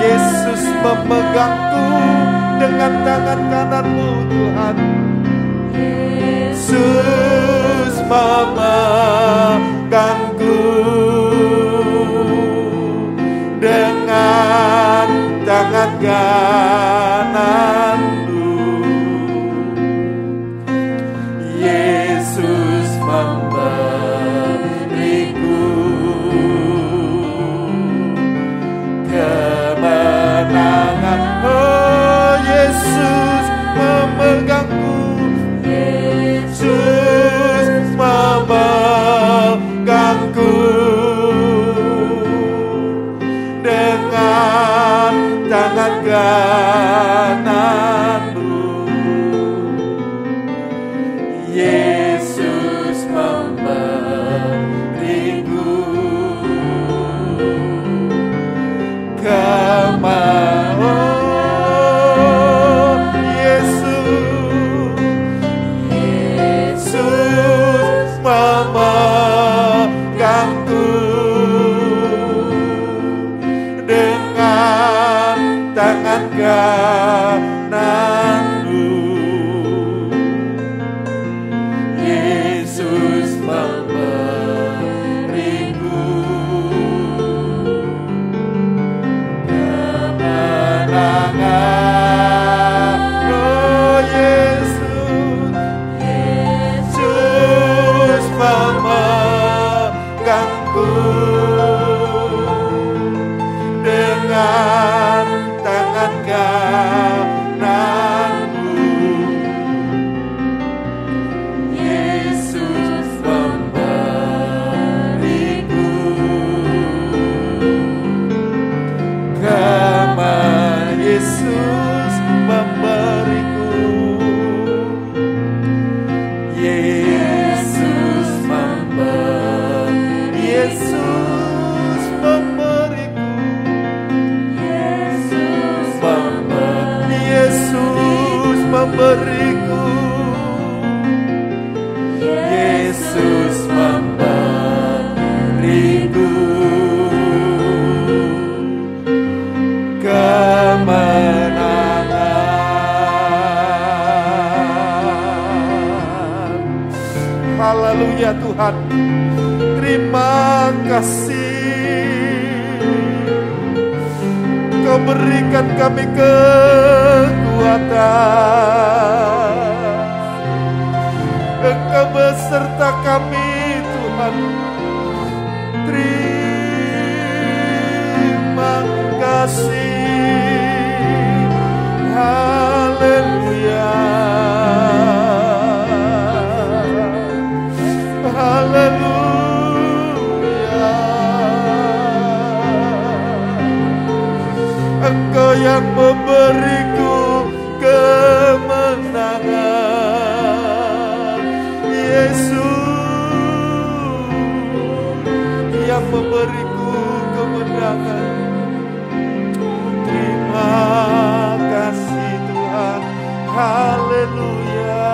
Yesus memegangku dengan tangan kanan-Mu Tuhan. Yesus memegangku dengan tangan kanan-Mu. Yesus memberiku kemenangan. Oh, Yesus memegangku. Yesus memegangku dengan tangan kanan-Mu. Yesus memberiku kemenangan. Oh, Yesus, Yesus memegangku dengan tangan kanan-Mu. Yesus memberiku kemenangan. Oh, Yesus, Yesus memegangku dengan tangan kanan-Mu. Yesus memberiku kemenangan. Yesus memberiku. Yesus memberiku. Yesus memberiku. Yesus memberiku. Yesus memberiku kemenangan. Haleluya Tuhan. Terima kasih. Kau berikan kami kekuatan. Engkau beserta kami Tuhan. Terima kasih. Haleluya. Haleluya. Engkau yang memberiku kemenangan. Yesus yang memberiku kemenangan. Terima kasih Tuhan. Haleluya.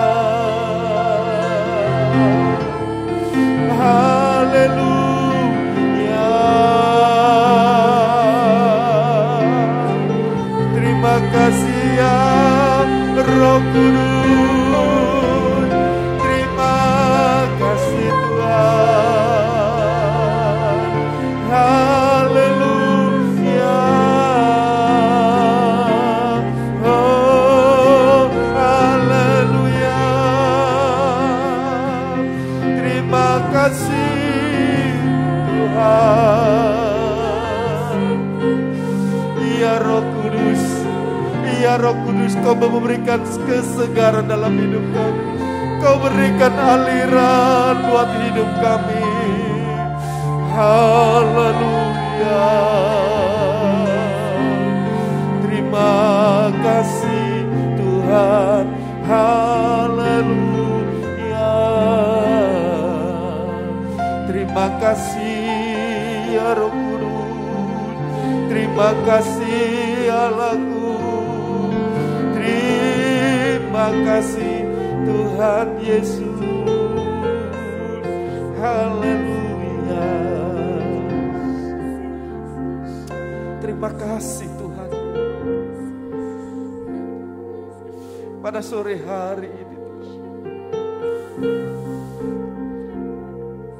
Haleluya. Terima kasih ya Roh Kudus. Terima kasih Tuhan. Haleluya. kasih Tuhan. Ya Roh Kudus, ya Roh Kudus, Kau memberikan kesegaran dalam hidup kami. Kau berikan aliran buat hidup kami. Haleluya. Terima kasih Tuhan. Haleluya. Terima kasih ya Roh Kudus. Terima kasih Allahku. Terima kasih Tuhan Yesus. Haleluya. Terima kasih Tuhan. Pada sore hari ini Tuhan,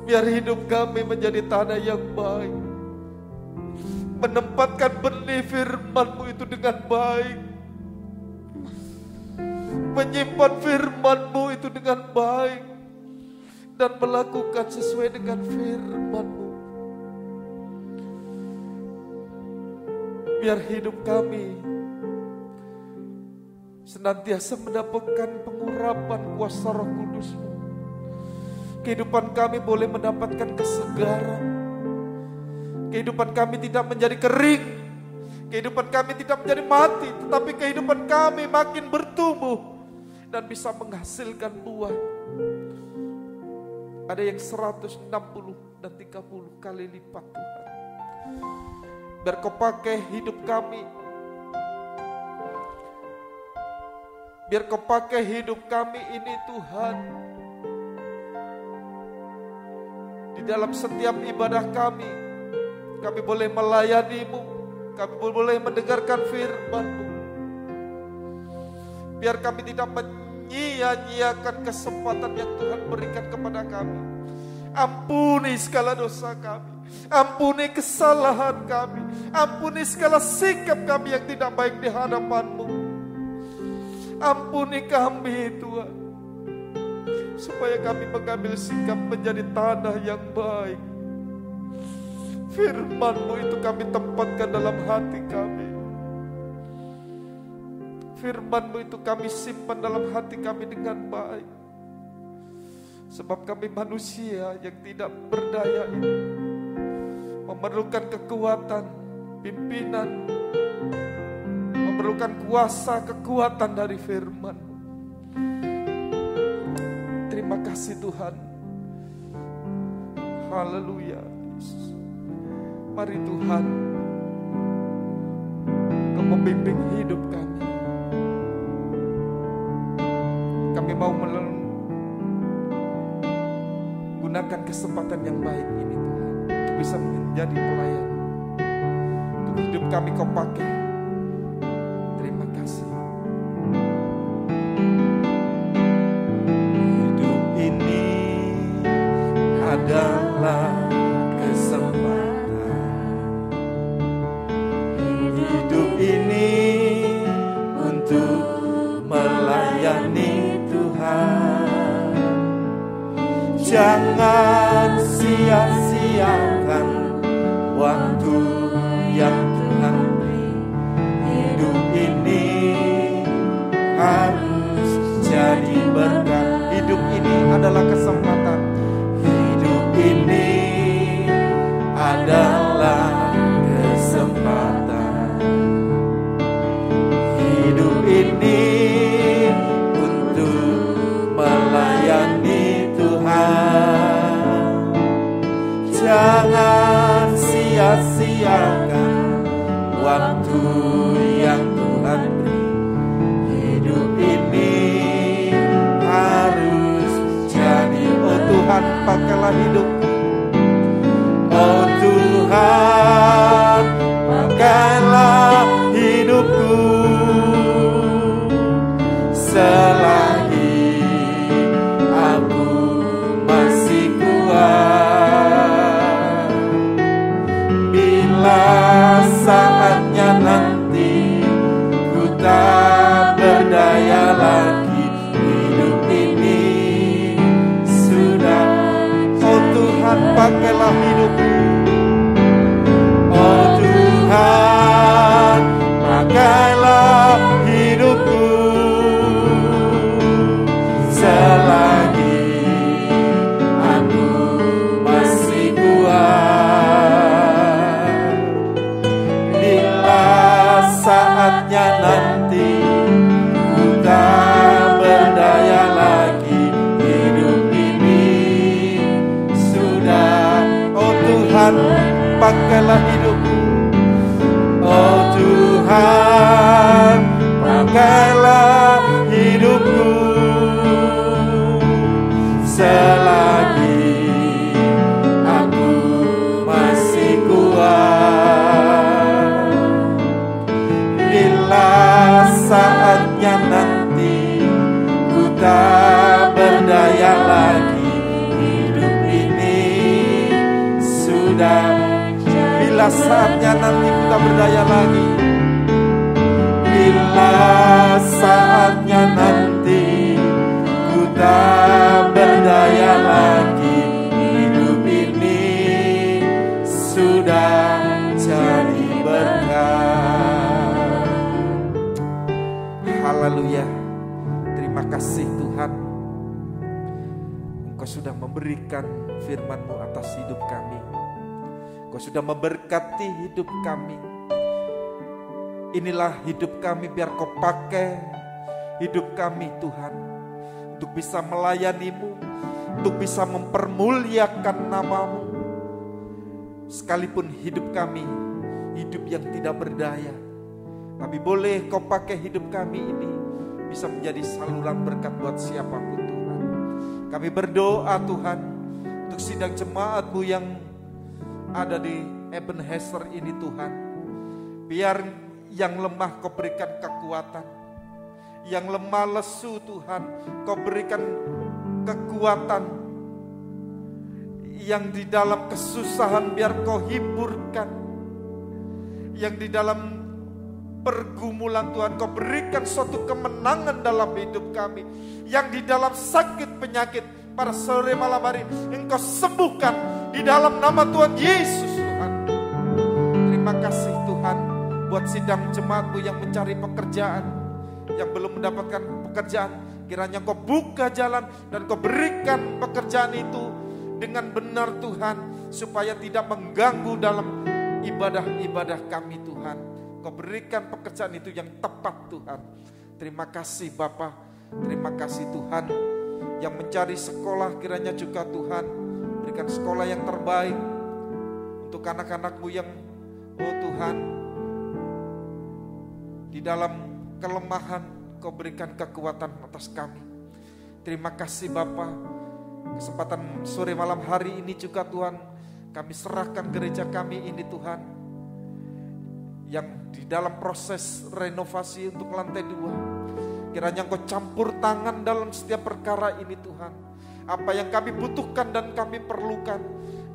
biar hidup kami menjadi tanah yang baik, menempatkan benih firman-Mu itu dengan baik, menyimpan firman-Mu itu dengan baik, dan melakukan sesuai dengan firman-Mu. Biar hidup kami senantiasa mendapatkan pengurapan kuasa Roh Kudus-Mu. Kehidupan kami boleh mendapatkan kesegaran. Kehidupan kami tidak menjadi kering. Kehidupan kami tidak menjadi mati, tetapi kehidupan kami makin bertumbuh dan bisa menghasilkan buah. Ada yang 160 dan 30 kali lipat Tuhan. Biar Kau pakai hidup kami. Biar Kau pakai hidup kami ini Tuhan. Di dalam setiap ibadah kami boleh melayani-Mu, kami boleh mendengarkan firman-Mu. Biar kami tidak menyia-nyiakan kesempatan yang Tuhan berikan kepada kami. Ampuni segala dosa kami, ampuni kesalahan kami, ampuni segala sikap kami yang tidak baik di hadapan-Mu. Ampuni kami Tuhan, supaya kami mengambil sikap menjadi tanah yang baik. Firman-Mu itu kami tempatkan dalam hati kami. Firman-Mu itu kami simpan dalam hati kami dengan baik. Sebab kami manusia yang tidak berdaya ini, memerlukan kekuatan, pimpinan, memerlukan kuasa, kekuatan dari firman-Mu. Terima kasih Tuhan. Haleluya. Mari Tuhan, Kau membimbing hidup kami. Kami mau menggunakan kesempatan yang baik ini Tuhan, untuk bisa menjadi pelayan. Untuk hidup kami Kau pakai. Terima kasih. Hidup ini adalah kesempatan. Hidup ini untuk melayani Tuhan. Jangan sia-siakan waktu yang Tuhan beri. Hidup ini harus jadi berkat. Hidup ini adalah kesempatan. Hidup ini adalah kesempatan. Hidup ini untuk melayani Tuhan. Jangan sia-siakan waktu yang Tuhan beri. Hidup ini harus jadi. Oh Tuhan, pakailah hidupku. Oh Tuhan, pakailah hidupku. Selagi aku masih kuat, bila saatnya nanti pakailah hidupku. Oh Tuhan, pakailah hidupku selagi aku masih kuat. Bila saatnya nanti ku tak berdaya lagi, hidup ini sudah. Oh Tuhan, pakailah hidupku. Oh Tuhan, pakailah hidupku selagi aku masih kuat. Bila saatnya nanti ku tak berdaya lagi, hidup ini sudah. Bila saatnya nanti ku tak berdaya lagi, bila saatnya nanti ku tak berdaya lagi, hidup ini sudah jadi berkat. Haleluya. Terima kasih Tuhan, Engkau sudah memberikan firman-Mu atas hidup kami. Engkau sudah memberkati hidup kami. Inilah hidup kami, biar Kau pakai hidup kami Tuhan, untuk bisa melayani-Mu, untuk bisa mempermuliakan nama-Mu. Sekalipun hidup kami hidup yang tidak berdaya, tapi boleh Kau pakai hidup kami ini bisa menjadi saluran berkat buat siapapun Tuhan. Kami berdoa Tuhan untuk sidang jemaat-Mu yang ada di Ebenezer ini Tuhan. Biar yang lemah Kau berikan kekuatan, yang lemah lesu Tuhan Kau berikan kekuatan, yang di dalam kesusahan biar Kau hiburkan, yang di dalam pergumulan Tuhan Kau berikan suatu kemenangan dalam hidup kami, yang di dalam sakit penyakit pada sore malam hari Engkau sembuhkan di dalam nama Tuhan Yesus Tuhan. Terima kasih Tuhan buat sidang jemaat-Mu yang mencari pekerjaan, yang belum mendapatkan pekerjaan. Kiranya Kau buka jalan dan Kau berikan pekerjaan itu dengan benar Tuhan, supaya tidak mengganggu dalam ibadah-ibadah kami Tuhan. Kau berikan pekerjaan itu yang tepat Tuhan. Terima kasih Bapa, terima kasih Tuhan. Yang mencari sekolah kiranya juga Tuhan berikan sekolah yang terbaik untuk anak-anak-Mu yang, oh Tuhan, di dalam kelemahan Kau berikan kekuatan atas kami. Terima kasih Bapa. Kesempatan sore malam hari ini juga Tuhan, kami serahkan gereja kami ini Tuhan, yang di dalam proses renovasi untuk lantai 2. Kiranya Engkau campur tangan dalam setiap perkara ini Tuhan. Apa yang kami butuhkan dan kami perlukan,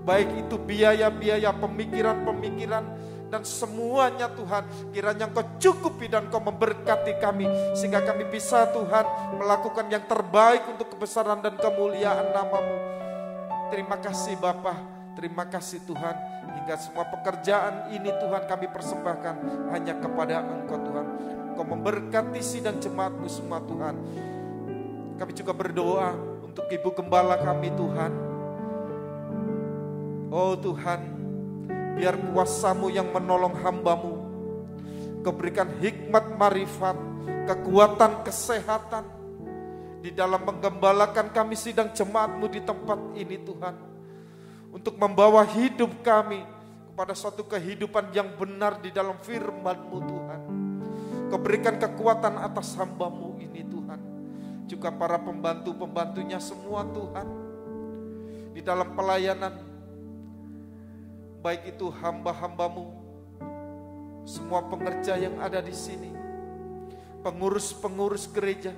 baik itu biaya-biaya, pemikiran-pemikiran, dan semuanya Tuhan, kiranya Engkau cukupi dan Engkau memberkati kami, sehingga kami bisa Tuhan melakukan yang terbaik untuk kebesaran dan kemuliaan nama-Mu. Terima kasih Bapa, terima kasih Tuhan. Hingga semua pekerjaan ini Tuhan kami persembahkan hanya kepada Engkau Tuhan. Engkau memberkati sidang jemaat-Mu semua Tuhan. Kami juga berdoa untuk Ibu Gembala kami Tuhan. Oh Tuhan, biar kuasa-Mu yang menolong hamba-Mu. Kau berikan hikmat marifat, kekuatan kesehatan di dalam menggembalakan kami sidang jemaat-Mu di tempat ini Tuhan. Untuk membawa hidup kami kepada suatu kehidupan yang benar di dalam firman-Mu Tuhan. Kau berikan kekuatan atas hamba-Mu ini Tuhan. Juga para pembantu-pembantunya semua Tuhan. Di dalam pelayanan, baik itu hamba-hamba-Mu, semua pengerja yang ada di sini, pengurus-pengurus gereja,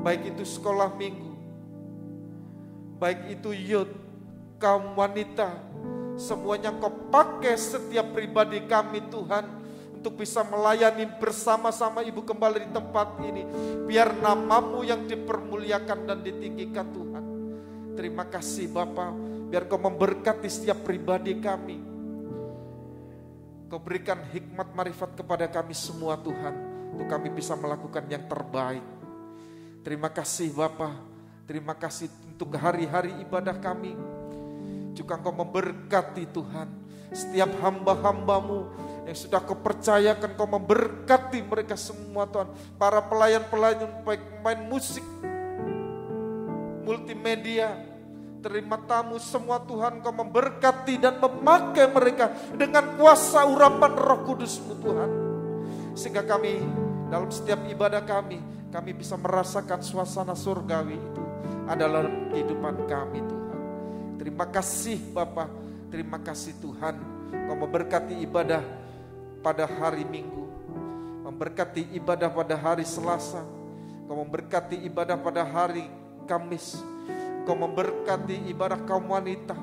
baik itu sekolah minggu, baik itu youth, kaum wanita, semuanya Kau pakai setiap pribadi kami Tuhan, untuk bisa melayani bersama-sama Ibu Gembala di tempat ini. Biar nama-Mu yang dipermuliakan dan ditinggikan Tuhan. Terima kasih Bapa, Biar Kau memberkati setiap pribadi kami. Kau berikan hikmat marifat kepada kami semua Tuhan, untuk kami bisa melakukan yang terbaik. Terima kasih Bapa, terima kasih untuk hari-hari ibadah kami. Juga Kau memberkati Tuhan setiap hamba-hamba-Mu yang sudah Kau percayakan. Kau memberkati mereka semua Tuhan. Para pelayan-pelayan, baik pemain musik, multimedia, terima tamu semua Tuhan. Kau memberkati dan memakai mereka dengan kuasa urapan Roh Kudus-Mu Tuhan. Sehingga kami dalam setiap ibadah kami bisa merasakan suasana surgawi itu adalah kehidupan kami Tuhan. Terima kasih Bapa, terima kasih Tuhan. Kau memberkati ibadah pada hari Minggu, memberkati ibadah pada hari Selasa, Kau memberkati ibadah pada hari Kamis, Kau memberkati ibadah kaum wanita,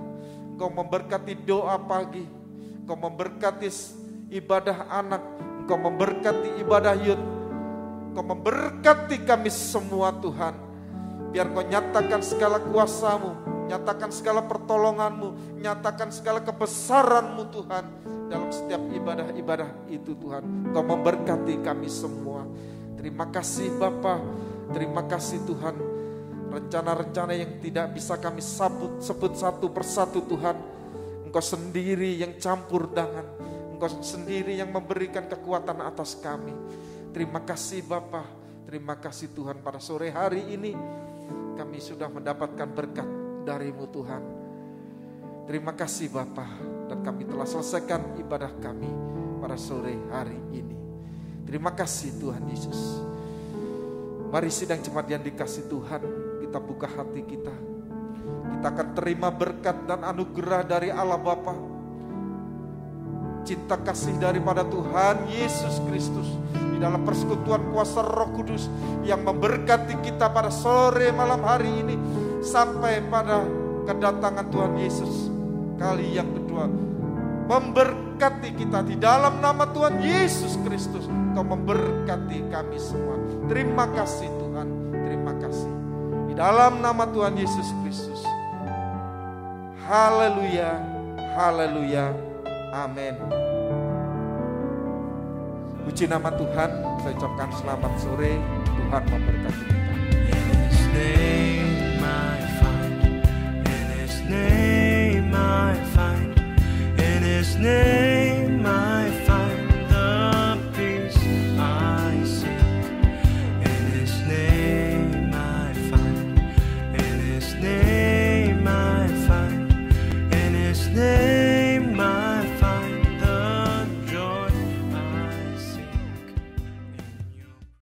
Kau memberkati doa pagi, Kau memberkati ibadah anak, Kau memberkati ibadah youth, Kau memberkati kami semua Tuhan. Biar Kau nyatakan segala kuasa-Mu, nyatakan segala pertolongan-Mu, nyatakan segala kebesaran-Mu Tuhan dalam setiap ibadah-ibadah itu Tuhan. Kau memberkati kami semua. Terima kasih Bapa, terima kasih Tuhan. Rencana-rencana yang tidak bisa kami sebut satu persatu Tuhan, Engkau sendiri yang campur tangan, Engkau sendiri yang memberikan kekuatan atas kami. Terima kasih Bapa, terima kasih Tuhan. Pada sore hari ini kami sudah mendapatkan berkat dari-Mu Tuhan. Terima kasih Bapa, dan kami telah selesaikan ibadah kami pada sore hari ini. Terima kasih Tuhan Yesus. Mari sidang jemaat yang dikasih Tuhan, kita buka hati kita. Kita akan terima berkat dan anugerah dari Allah Bapa, cinta kasih daripada Tuhan Yesus Kristus di dalam persekutuan kuasa Roh Kudus yang memberkati kita pada sore malam hari ini sampai pada kedatangan Tuhan Yesus kali yang kedua. Memberkati kita di dalam nama Tuhan Yesus Kristus. Kau memberkati kami semua. Terima kasih Tuhan, terima kasih. Di dalam nama Tuhan Yesus Kristus. Haleluya, haleluya, amin. Puji nama Tuhan, saya ucapkan selamat sore. Tuhan memberkati kita. In His name I find, in His name I find, in His name